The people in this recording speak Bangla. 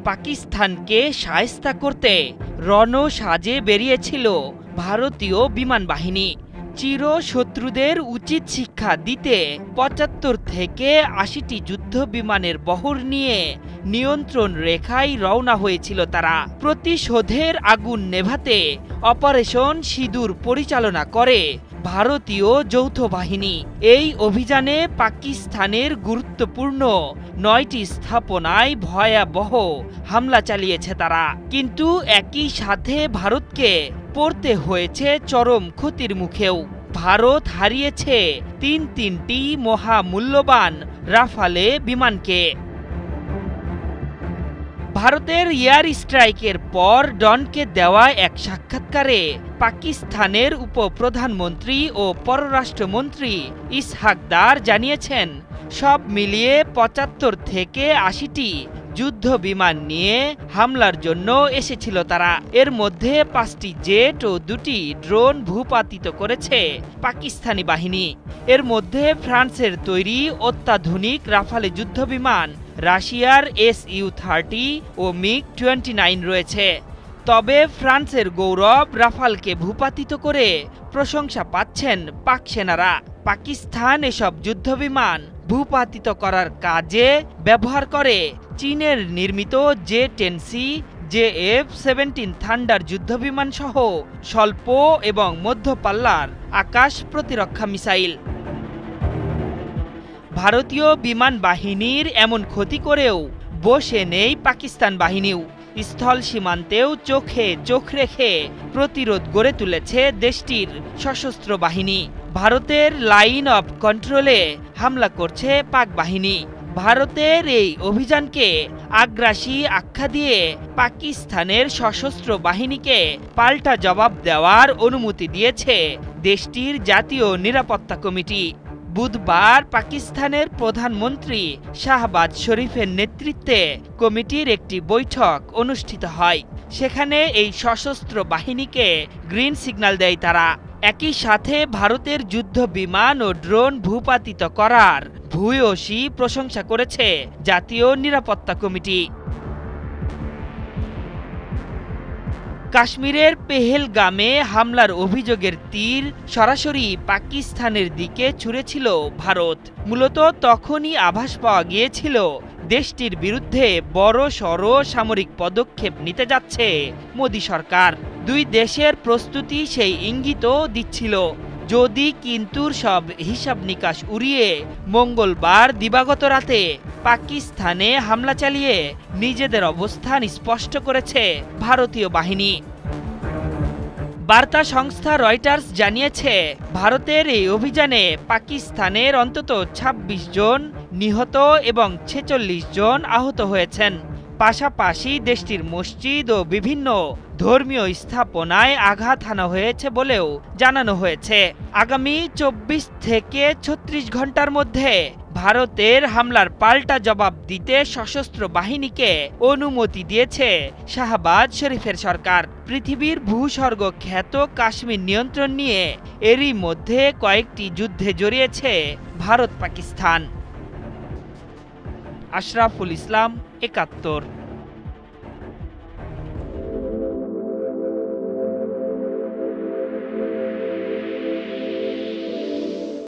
পাকিস্তানকে শায়েস্তা করতে রণসাজে বেরিয়েছিল ভারতীয় বিমান বাহিনী। চিরশত্রুদের উচিত শিক্ষা দিতে ৭৫ থেকে ৮০টি যুদ্ধ বিমানের বহর নিয়ে নিয়ন্ত্রণ রেখায় রওনা হয়েছিল তারা। প্রতিশোধের আগুন নেভাতে অপারেশন সিঁদুর পরিচালনা করে ভারতীয় যৌথ বাহিনী। এই অভিযানে পাকিস্তানের গুরুত্বপূর্ণ ৯টি স্থাপনায় ভয়াবহ হামলা চালিয়েছে তারা। কিন্তু একই সাথে ভারতকে পড়তে হয়েছে চরম ক্ষতির মুখেও। ভারত হারিয়েছে তিনটি মহামূল্যবান রাফালে বিমানকে। ভারতের এয়ার স্ট্রাইকের পর ডনকে দেওয়া এক সাক্ষাৎকারে পাকিস্তানের উপপ্রধানমন্ত্রী ও পররাষ্ট্রমন্ত্রী ইসহাক দার জানিয়েছেন, সব মিলিয়ে ৭৫ থেকে ৮০টি যুদ্ধ বিমান নিয়ে হামলার জন্য এসেছিল তারা। এর মধ্যে ৫টি জেট ও ২টি ড্রোন ভূপাতিত করেছে পাকিস্তানি বাহিনী। এর মধ্যে ফ্রান্সের তৈরি অত্যাধুনিক রাফালে যুদ্ধ বিমান, রাশিয়ার Su-30 ও MiG-29 রয়েছে। তবে ফ্রান্সের গৌরব রাফালকে ভূপাতিত করে প্রশংসা পাচ্ছেন পাক সেনারা। পাকিস্তান এসব যুদ্ধবিমান ভূপাতিত করার কাজে ব্যবহার করে চীনের নির্মিত J-10C, JF-17 থান্ডার যুদ্ধবিমান সহ স্বল্প এবং মধ্যপাল্লার আকাশ প্রতিরক্ষা মিসাইল। ভারতীয় বিমান বাহিনীর এমন ক্ষতি করেও বসে নেই পাকিস্তান বাহিনীও। স্থল সীমান্তেও চোখে চোখ রেখে প্রতিরোধ গড়ে তুলেছে দেশটির সশস্ত্র বাহিনী। ভারতের লাইন অফ কন্ট্রোলে হামলা করছে পাক বাহিনী। ভারতের এই অভিযানকে আগ্রাসী আখ্যা দিয়ে পাকিস্তানের সশস্ত্র বাহিনীকে পাল্টা জবাব দেওয়ার অনুমতি দিয়েছে দেশটির জাতীয় নিরাপত্তা কমিটি। বুধবার পাকিস্তানের প্রধানমন্ত্রী শাহবাজ শরীফের নেতৃত্বে কমিটির একটি বৈঠক অনুষ্ঠিত হয়। সেখানে এই সশস্ত্র বাহিনীকে গ্রিন সিগন্যাল দেয় তারা। একই সাথে ভারতের যুদ্ধ বিমান ও ড্রোন ভূপাতিত করার ভূয়সী প্রশংসা করেছে জাতীয় নিরাপত্তা কমিটি। কাশ্মীরের পেহেলগামে হামলার অভিযোগের তীর সরাসরি পাকিস্তানের দিকে ছুঁড়েছিল ভারত। মূলত তখনই আভাস পাওয়া গিয়েছিল দেশটির বিরুদ্ধে বড়সড় সামরিক পদক্ষেপ নিতে যাচ্ছে মোদি সরকার। দুই দেশের প্রস্তুতি সেই ইঙ্গিতও দিচ্ছিল। যদি কিন্তুর সব হিসাব নিকাশ উড়িয়ে মঙ্গলবার দিবাগত রাতে পাকিস্তানে হামলা চালিয়ে নিজেদের অবস্থান স্পষ্ট করেছে ভারতীয় বাহিনী। বার্তা সংস্থা রয়টার্স জানিয়েছে, ভারতের এই অভিযানে পাকিস্তানের অন্তত ২৬ জন নিহত এবং ৪৬ জন আহত হয়েছেন। পাশাপাশি দেশটির মসজিদ ও বিভিন্ন ধর্মীয় স্থাপনায় আঘাত হানা হয়েছে বলেও জানানো হয়েছে। আগামী ২৪ থেকে ৩৬ ঘন্টার মধ্যে ভারতের হামলার পাল্টা জবাব দিতে সশস্ত্র বাহিনীকে অনুমতি দিয়েছে শাহবাজ শরীফের সরকার। পৃথিবীর ভূস্বর্গ খ্যাত কাশ্মীর নিয়ন্ত্রণ নিয়ে এরই মধ্যে কয়েকটি যুদ্ধে জড়িয়েছে ভারত পাকিস্তান। আশরাফুল ইসলাম, ৭১।